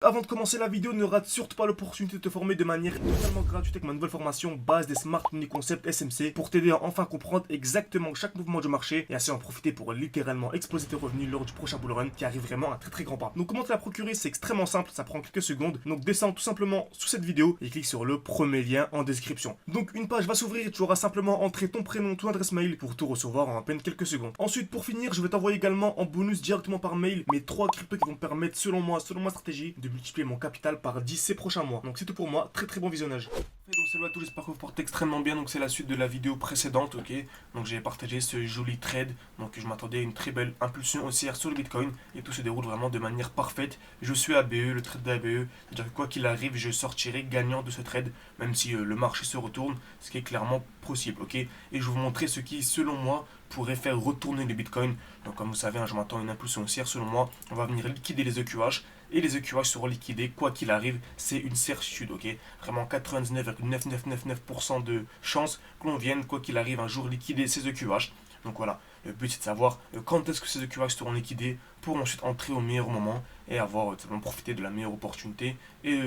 avant de commencer la vidéo, ne rate surtout pas l'opportunité de te former de manière totalement gratuite avec ma nouvelle formation base des Smart Money Concept SMC pour t'aider à enfin comprendre exactement chaque mouvement du marché et ainsi en profiter pour littéralement exploser tes revenus lors du prochain bull run qui arrive vraiment à très grand pas. Donc comment te la procurer, c'est extrêmement simple, ça prend quelques secondes. Donc descends tout simplement sous cette vidéo et clique sur le premier lien en description. Donc une page va s'ouvrir et tu auras simplement entré ton prénom, ton adresse mail pour tout recevoir en à peine quelques secondes. Ensuite pour finir, je vais t'envoyer également en bonus directement par mail mes 3 cryptos qui vont me permettre selon moi, selon ma stratégie, de multiplier mon capital par 10 ces prochains mois. Donc c'est tout pour moi, très bon visionnage. Et donc salut à tous, j'espère que vous portez extrêmement bien. Donc c'est la suite de la vidéo précédente, ok. Donc j'ai partagé ce joli trade, donc je m'attendais à une très belle impulsion haussière sur le Bitcoin et tout se déroule vraiment de manière parfaite. Je suis ABE, le trade d'ABE, c'est-à-dire que quoi qu'il arrive, je sortirai gagnant de ce trade, même si le marché se retourne, ce qui est clairement possible, ok. Et je vais vous montrer ce qui, selon moi, pourrait faire retourner le Bitcoin. Donc comme vous savez, je m'attends à une impulsion haussière. Selon moi, on va venir liquider les EQH et les EQH seront liquidés quoi qu'il arrive. C'est une certitude, ok. Vraiment 99,9999% de chance que l'on vienne quoi qu'il arrive un jour liquider ces EQH. Donc voilà, le but c'est de savoir quand est-ce que ces EQH seront liquidés pour ensuite entrer au meilleur moment et avoir profiter de la meilleure opportunité et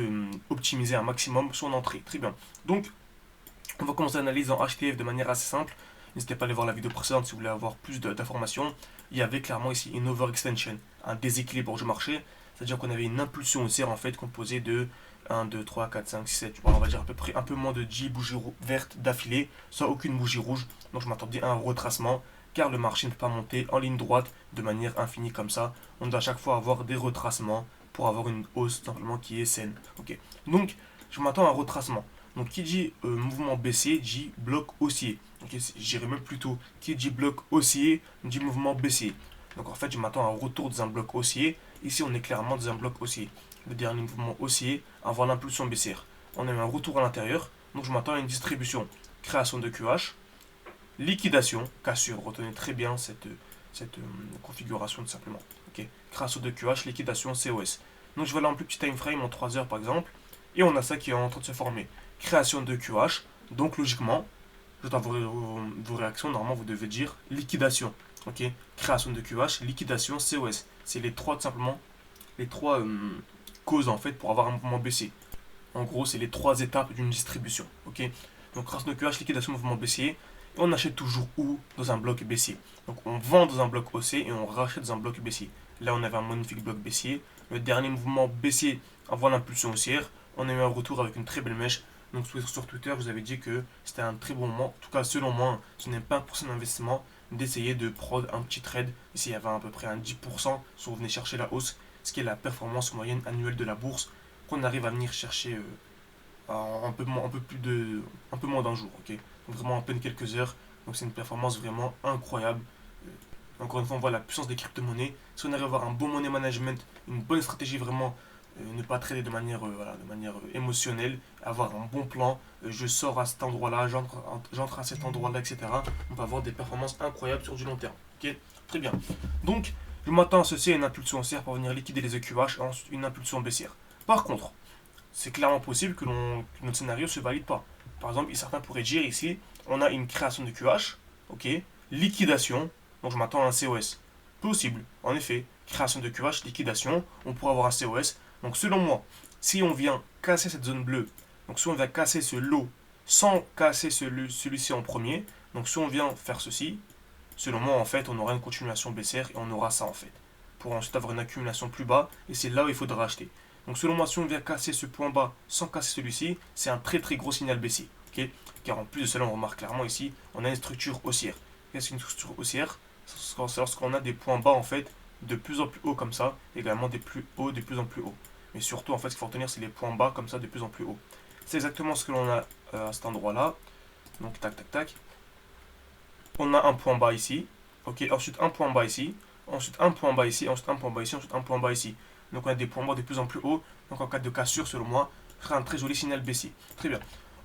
optimiser un maximum son entrée. Très bien. Donc on va commencer l'analyse en HTF de manière assez simple. N'hésitez pas à aller voir la vidéo précédente si vous voulez avoir plus d'informations. Il y avait clairement ici une overextension, un déséquilibre du marché. C'est-à-dire qu'on avait une impulsion haussière en fait composée de 1, 2, 3, 4, 5, 6, 7, on va dire à peu près un peu moins de 10 bougies vertes d'affilée, soit aucune bougie rouge. Donc je m'attendais à un retracement car le marché ne peut pas monter en ligne droite de manière infinie comme ça. On doit à chaque fois avoir des retracements pour avoir une hausse simplement qui est saine. Ok. Donc je m'attends à un retracement. Donc qui dit mouvement baissier dit bloc haussier. Okay, j'irai même plutôt qui dit bloc haussier dit mouvement baissier. Donc en fait je m'attends à un retour dans un bloc haussier. Ici on est clairement dans un bloc haussier. Le dernier mouvement haussier avant l'impulsion baissière. On a eu un retour à l'intérieur. Donc je m'attends à une distribution. Création de QH. Liquidation. Cassure. Retenez très bien cette configuration tout simplement. Okay. Création de QH, liquidation, COS. Donc je vais aller en plus petit time frame en 3 heures par exemple. Et on a ça qui est en train de se former. Création de QH. Donc logiquement, dans vos réactions, normalement vous devez dire liquidation. Ok. Création de QH, liquidation, COS. C'est les trois tout simplement, les trois causes en fait pour avoir un mouvement baissier. En gros, c'est les 3 étapes d'une distribution. Ok. Donc création de QH, liquidation, mouvement baissier. Et on achète toujours où? Dans un bloc baissier. Donc on vend dans un bloc haussier et on rachète dans un bloc baissier. Là on avait un magnifique bloc baissier. Le dernier mouvement baissier avant l'impulsion haussière. On a eu un retour avec une très belle mèche. Donc sur Twitter, je vous avais dit que c'était un très bon moment. En tout cas, selon moi, ce n'est pas pour son investissement d'essayer de prod un petit trade. Ici, il y avait à peu près un 10% si on venait chercher la hausse, ce qui est la performance moyenne annuelle de la bourse qu'on arrive à venir chercher un peu moins d'un jour. Okay, donc vraiment à peine quelques heures. Donc c'est une performance vraiment incroyable. Encore une fois, on voit la puissance des crypto-monnaies. Si on arrive à avoir un bon money management, une bonne stratégie vraiment, ne pas trader de manière émotionnelle, avoir un bon plan, je sors à cet endroit-là, j'entre à cet endroit-là, etc. On va avoir des performances incroyables sur du long terme. Ok, très bien. Donc, je m'attends à ceci à une impulsion haussière pour venir liquider les EQH et ensuite une impulsion baissière. Par contre, c'est clairement possible que notre scénario ne se valide pas. Par exemple, certains pourraient dire ici, on a une création de QH, ok, liquidation, donc je m'attends à un COS. Possible, en effet, création de QH, liquidation, on pourrait avoir un COS. Donc selon moi, si on vient casser cette zone bleue, donc si on vient casser ce lot sans casser celui-ci en premier, donc si on vient faire ceci, selon moi en fait on aura une continuation baissière et on aura ça en fait. Pour ensuite avoir une accumulation plus bas et c'est là où il faudra acheter. Donc selon moi si on vient casser ce point bas sans casser celui-ci, c'est un très gros signal baissier. Okay, car en plus de cela on remarque clairement ici, on a une structure haussière. Qu'est-ce qu'une structure haussière? C'est lorsqu'on a des points bas en fait de plus en plus haut comme ça, également des plus hauts de plus en plus haut. Mais surtout, en fait, ce qu'il faut retenir, c'est les points bas comme ça de plus en plus haut. C'est exactement ce que l'on a à cet endroit-là. Donc, tac. On a un point bas ici. Ok, ensuite un point bas ici. Ensuite un point bas ici. Ensuite un point bas ici. Ensuite un point bas ici. Donc, on a des points bas de plus en plus haut. Donc, en cas de cassure, selon moi, ce sera un très joli signal baissier. Très bien.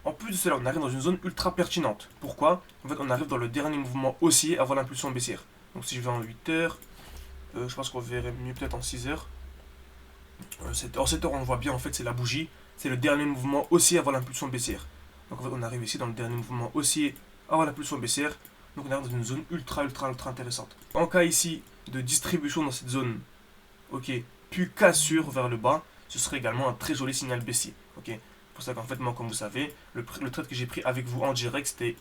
En plus de cela, on arrive dans une zone ultra pertinente. Pourquoi? En fait, on arrive dans le dernier mouvement haussier avant l'impulsion baissière. Donc, si je vais en 8 heures, je pense qu'on verrait mieux peut-être en 6 heures. En 7 heures, on le voit bien, en fait, c'est la bougie. C'est le dernier mouvement haussier avant l'impulsion baissière. Donc, en fait, on arrive ici dans le dernier mouvement haussier avant l'impulsion baissière. Donc, on arrive dans une zone ultra intéressante. En cas ici de distribution dans cette zone, ok, puis cassure vers le bas, ce serait également un très joli signal baissier. Ok, c'est pour ça qu'en fait, moi, comme vous savez, le trade que j'ai pris avec vous en direct, c'était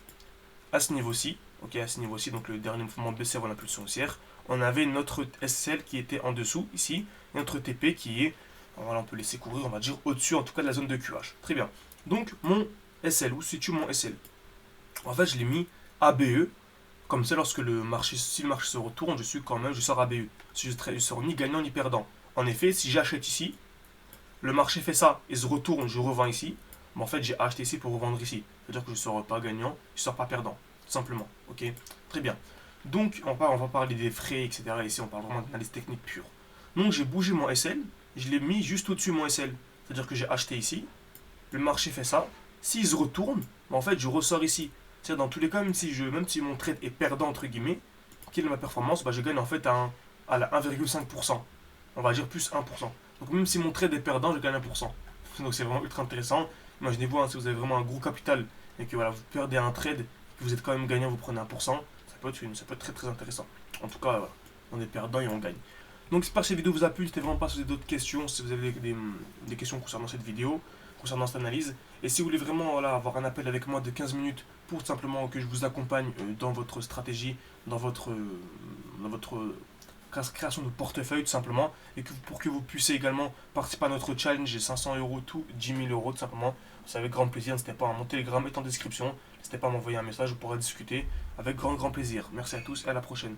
à ce niveau-ci. Ok, à ce niveau-ci, donc le dernier mouvement baissier avant l'impulsion haussière. On avait notre SL qui était en dessous, ici, et notre TP qui est, voilà, on peut laisser courir, on va dire, au-dessus, en tout cas, de la zone de QH. Très bien. Donc, mon SL, où se situe mon SL? En fait, je l'ai mis ABE. Comme ça, lorsque si le marché se retourne, je sors ABE. Si je sors ni gagnant ni perdant. En effet, si j'achète ici, le marché fait ça et se retourne, je revends ici. Mais en fait, j'ai acheté ici pour revendre ici. C'est-à-dire que je ne sors pas gagnant, je ne sors pas perdant. Tout simplement. Ok. Très bien. Donc, on va parler des frais, etc. Ici, on parle vraiment d'analyse technique pure. Donc, j'ai bougé mon SL, je l'ai mis juste au-dessus de mon SL. C'est-à-dire que j'ai acheté ici, le marché fait ça. S'il se retourne, en fait, je ressors ici. C'est-à-dire, dans tous les cas, même si mon trade est perdant, entre guillemets, quelle est ma performance, je gagne en fait à la 1,5%. On va dire plus 1%. Donc, même si mon trade est perdant, je gagne 1%. Donc, c'est vraiment ultra intéressant. Imaginez-vous, si vous avez vraiment un gros capital et que voilà, vous perdez un trade, que vous êtes quand même gagnant, vous prenez 1%, ça peut être très très intéressant. En tout cas, voilà, on est perdant et on gagne. Donc, j'espère que cette vidéo vous a plu. N'hésitez vraiment pas si vous avez d'autres questions, si vous avez des questions concernant cette vidéo, concernant cette analyse. Et si vous voulez vraiment avoir un appel avec moi de 15 minutes pour simplement que je vous accompagne dans votre stratégie, dans votre création de portefeuille tout simplement, et pour que vous puissiez également participer à notre challenge, j'ai 500 euros tout, 10 000 euros tout simplement. C'est avec grand plaisir, n'hésitez pas, mon Telegram est en description, n'hésitez pas à m'envoyer un message, on pourra discuter avec grand plaisir. Merci à tous et à la prochaine.